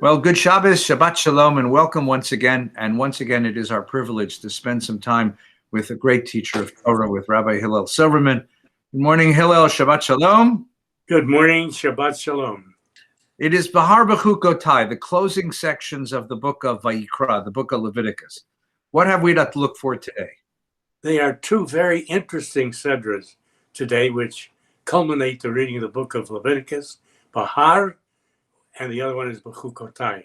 Well, good Shabbos, Shabbat Shalom, and welcome once again. And once again, it is our privilege to spend some time with a great teacher of Torah, with Rabbi Hillel Silverman. Good morning, Hillel. Shabbat Shalom. Good morning, Shabbat Shalom. It is Bahar Bechukotai, the closing sections of the book of Vayikra, the book of Leviticus. What have we got to look for today? They are two very interesting sedras today, which culminate the reading of the book of Leviticus, Bahar, and the other one is Bechukotai.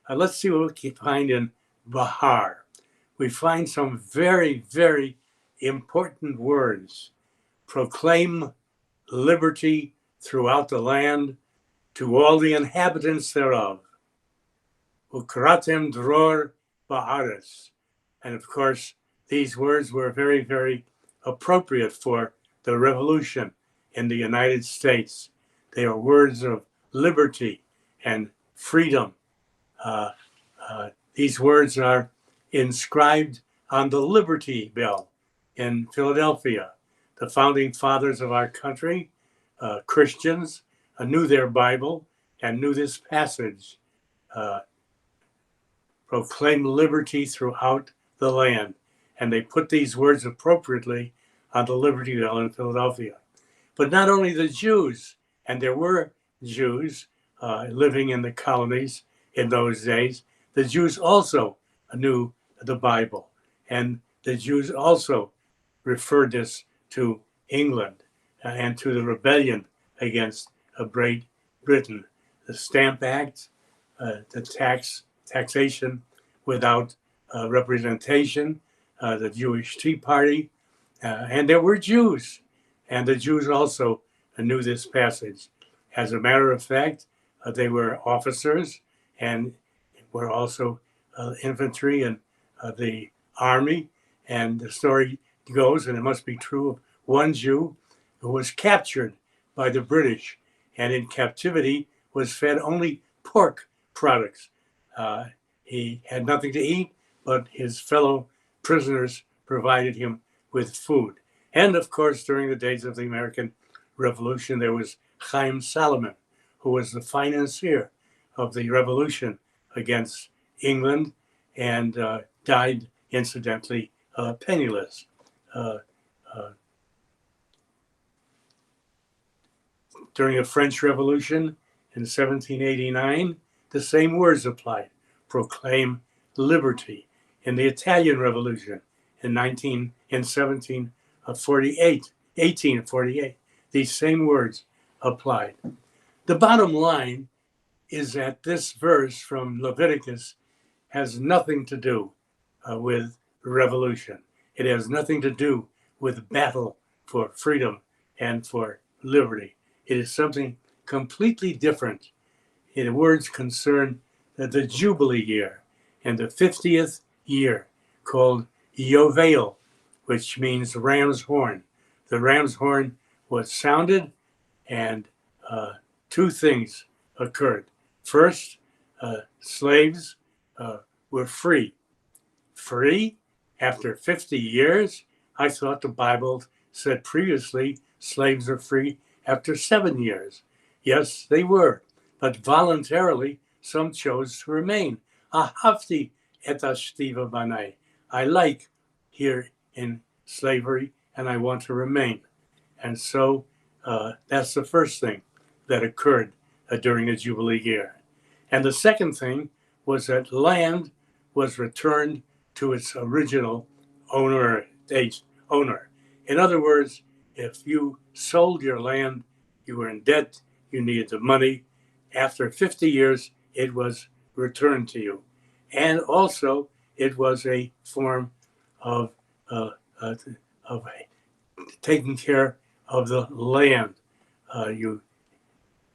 Let's see what we can find in Bahar. We find some very, very important words. Proclaim liberty throughout the land to all the inhabitants thereof. Ukratem dror ba'aretz. And of course, these words were very, very appropriate for the revolution in the United States. They are words of liberty and freedom. These words are inscribed on the Liberty Bell in Philadelphia. The founding fathers of our country, Christians, knew their Bible and knew this passage. Proclaim liberty throughout the land. And they put these words appropriately on the Liberty Bell in Philadelphia. But not only the Jews, and there were Jews living in the colonies in those days, the Jews also knew the Bible. And the Jews also referred this to England and to the rebellion against Great Britain. The Stamp Act, the taxation without representation, the Jewish Tea Party, and there were Jews. And the Jews also knew this passage. As a matter of fact, they were officers and were also infantry in the army. And the story goes, and it must be true, of one Jew who was captured by the British and in captivity was fed only pork products. He had nothing to eat, but his fellow prisoners provided him with food. And of course, during the days of the American Revolution, there was Chaim Salomon, who was the financier of the revolution against England and died, incidentally, penniless. During the French Revolution in 1789, the same words applied. Proclaim liberty. In the Italian Revolution in 1848, these same words applied. The bottom line is that this verse from Leviticus has nothing to do with revolution. It has nothing to do with battle for freedom and for liberty. It is something completely different. The words concern the Jubilee year and the 50th year, called Yovel, which means ram's horn. The ram's horn was sounded, and two things occurred. First, slaves were free. Free after 50 years? I thought the Bible said previously slaves are free after 7 years. Yes, they were, but voluntarily some chose to remain. Ahavti et ashtiva banai. I like here in slavery, and I want to remain. And so that's the first thing that occurred during the Jubilee year. And the second thing was that land was returned to its original owner. In other words, if you sold your land, you were in debt, you needed the money. After 50 years, it was returned to you. And also, it was a form of taking care of the land. You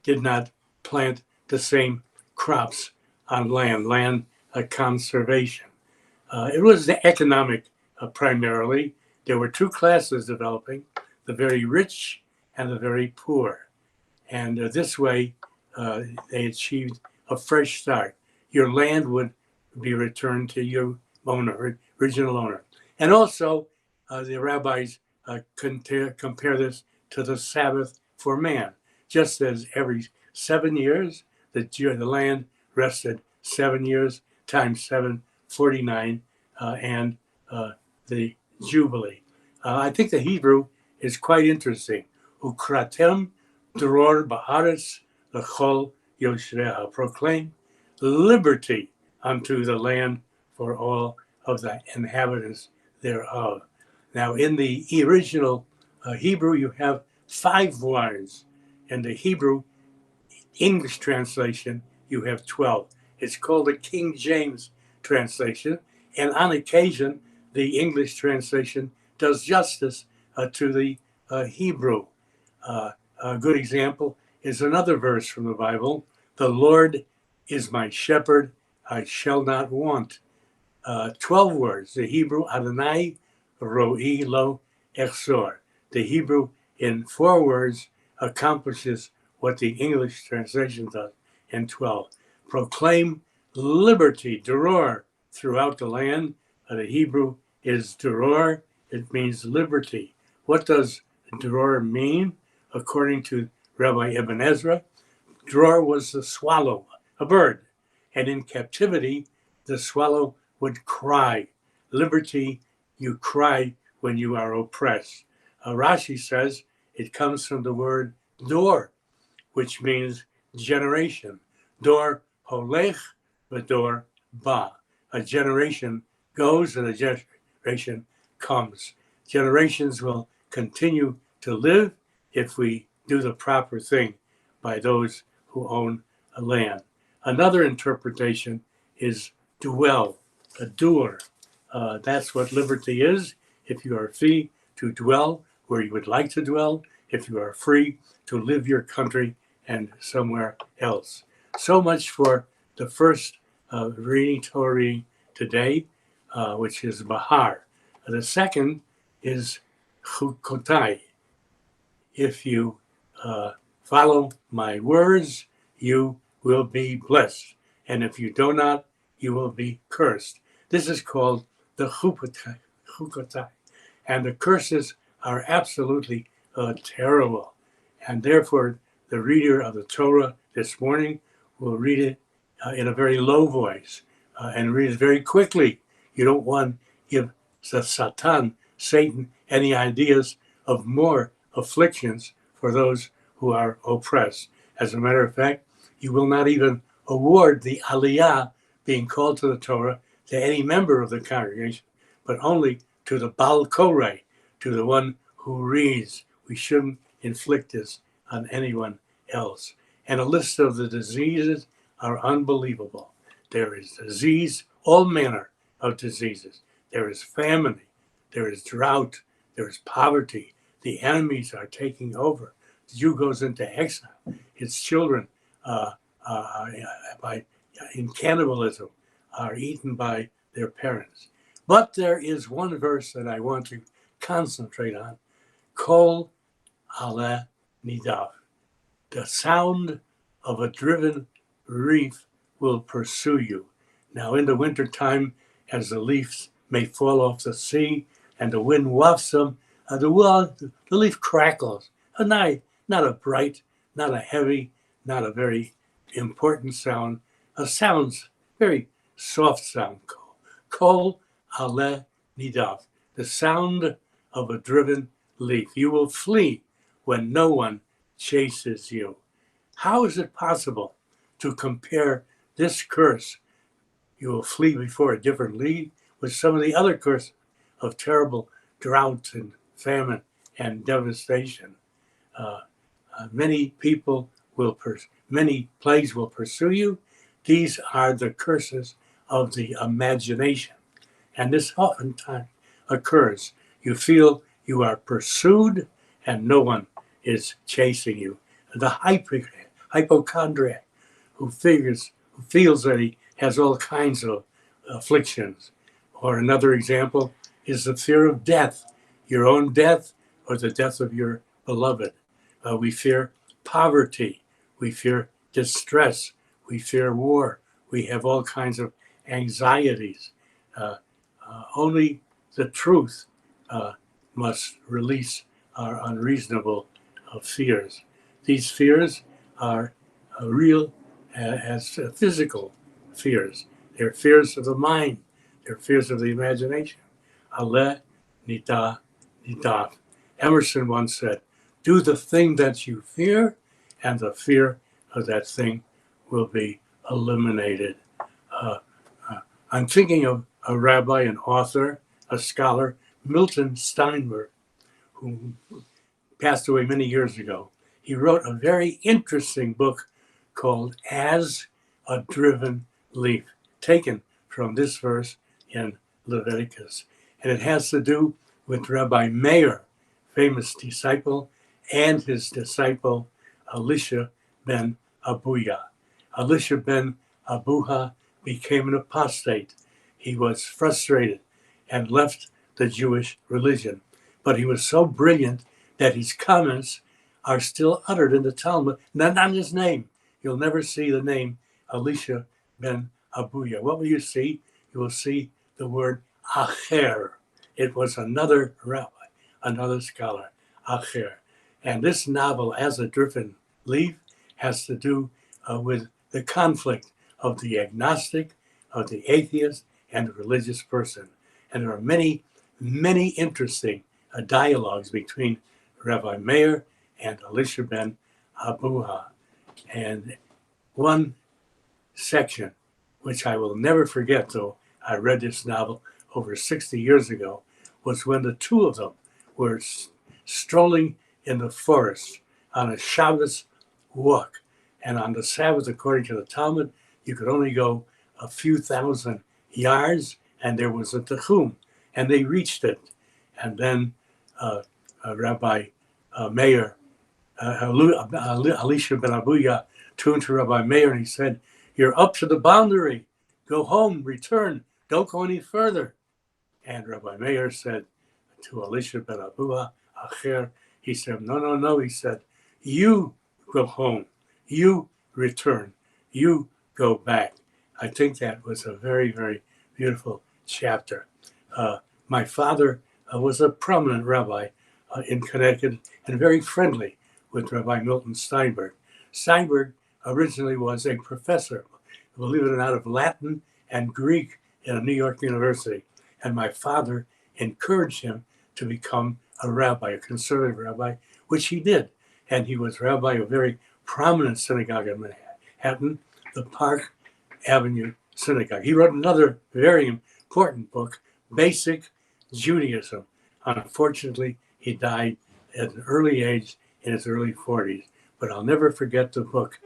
did not plant the same crops on land conservation. It was the economic primarily. There were two classes developing, the very rich and the very poor. And this way, they achieved a fresh start. Your land would be returned to your owner, original owner. And also, the rabbis compare this to the Sabbath for man. Just as every 7 years, the land rested 7 years times 7, 49, and the Jubilee. I think the Hebrew is quite interesting. Ukratem dror ba'aretz l'chol yoshreha. Proclaim liberty unto the land for all of the inhabitants thereof. Now, in the original Hebrew, you have 5 words. In the Hebrew English translation, you have 12. It's called the King James translation, and on occasion, the English translation does justice to the Hebrew. A good example is another verse from the Bible: "The Lord is my shepherd; I shall not want." 12 words. The Hebrew Adonai ro'i lo echsor. The Hebrew in 4 words accomplishes what the English translation does in 12. Proclaim liberty, deror, throughout the land. The Hebrew is deror. It means liberty. What does deror mean? According to Rabbi Ibn Ezra, dror was the swallow, a bird. And in captivity, the swallow would cry. Liberty, you cry when you are oppressed. Rashi says it comes from the word dor, which means generation. Dor holech, v'dor ba. A generation goes and a generation comes. Generations will continue to live if we do the proper thing by those who own a land. Another interpretation is dwell, a doer. That's what liberty is. If you are free to dwell where you would like to dwell, if you are free to live your country and somewhere else. So much for the first reading Torah reading today, which is Bahar. The second is Chukotai. If you follow my words, you will be blessed. And if you do not, you will be cursed. This is called the Chukotai. And the curses are absolutely terrible. And therefore, the reader of the Torah this morning will read it in a very low voice and read it very quickly. You don't want to give the Satan, any ideas of more afflictions for those who are oppressed. As a matter of fact, you will not even award the aliyah, being called to the Torah, to any member of the congregation, but only to the Baal Koreh, to the one who reads. We shouldn't inflict this on anyone else. And a list of the diseases are unbelievable. There is disease, all manner of diseases. There is famine, there is drought, there is poverty. The enemies are taking over. The Jew goes into exile. His children, in cannibalism, are eaten by their parents. But there is one verse that I want to concentrate on. Kol ale nidav. The sound of a driven reef will pursue you. Now in the wintertime, as the leaves may fall off the sea and the wind wafts them, the leaf crackles. Not a bright, not a heavy, not a very important sound. A sounds very soft sound. Kol ale nidav. The sound of a driven leaf. You will flee when no one chases you. How is it possible to compare this curse, you will flee before a different leaf, with some of the other curses of terrible drought and famine and devastation? Many plagues will pursue you. These are the curses of the imagination. And this oftentimes occurs. You feel you are pursued and no one is chasing you. The hypochondriac who feels that he has all kinds of afflictions. Or another example is the fear of death, your own death or the death of your beloved. We fear poverty. We fear distress. We fear war. We have all kinds of anxieties. Only the truth must release our unreasonable fears. These fears are real as physical fears. They're fears of the mind. They're fears of the imagination. Ale, nida, nidaf. Emerson once said, do the thing that you fear, and the fear of that thing will be eliminated. I'm thinking of a rabbi, an author, a scholar, Milton Steinberg, who passed away many years ago. He wrote a very interesting book called As a Driven Leaf, taken from this verse in Leviticus. And it has to do with Rabbi Meir, famous disciple, and his disciple Elisha ben Abuya. Elisha ben Abuha became an apostate. He was frustrated and left the Jewish religion. But he was so brilliant that his comments are still uttered in the Talmud, not on his name. You'll never see the name Elisha ben Abuya. What will you see? You will see the word Acher. It was another rabbi, another scholar, Acher. And this novel, As a Driven Leaf, has to do with the conflict of the agnostic, of the atheist, and the religious person. And there are many, many interesting dialogues between Rabbi Meir and Elisha ben Abuha. And one section, which I will never forget, though I read this novel over 60 years ago, was when the two of them were strolling in the forest on a Shabbos walk. And on the Sabbath, according to the Talmud, you could only go a few thousand yards, and there was a Tehum, and they reached it. And then Rabbi Meir, Elisha ben Abuya, turned to Rabbi Meir and he said, you're up to the boundary. Go home, return. Don't go any further. And Rabbi Meir said to Elisha ben Abuya, Acher, he said, no. He said, you go home. You return. You go back. I think that was a very, very beautiful chapter. My father was a prominent rabbi in Connecticut and very friendly with Rabbi Milton Steinberg. Steinberg originally was a professor, believe it or not, of Latin and Greek at a New York university. And my father encouraged him to become a rabbi, a conservative rabbi, which he did. And he was rabbi of a very prominent synagogue in Manhattan, the Park Avenue Synagogue. He wrote another very important book, Basic Judaism. Unfortunately, he died at an early age in his early 40s. But I'll never forget the book,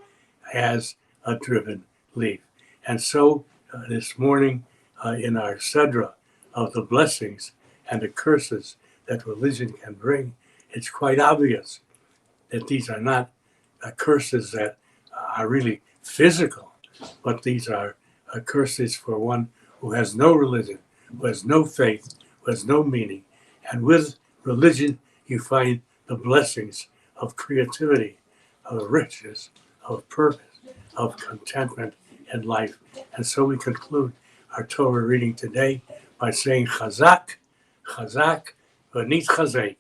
As a Driven Leaf. And so this morning in our Sedra of the blessings and the curses that religion can bring, it's quite obvious that these are not curses that are really physical, but these are curses for one who has no religion, who has no faith, who has no meaning. And with religion, you find the blessings of creativity, of riches, of purpose, of contentment in life. And so we conclude our Torah reading today by saying Chazak, Chazak, V'nit Chazek.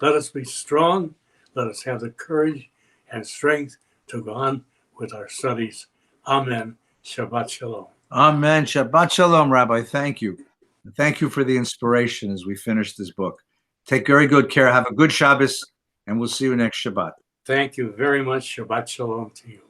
Let us be strong. Let us have the courage and strength to go on with our studies. Amen. Shabbat Shalom. Amen. Shabbat Shalom, Rabbi. Thank you. Thank you for the inspiration as we finish this book. Take very good care. Have a good Shabbos, and we'll see you next Shabbat. Thank you very much. Shabbat Shalom to you.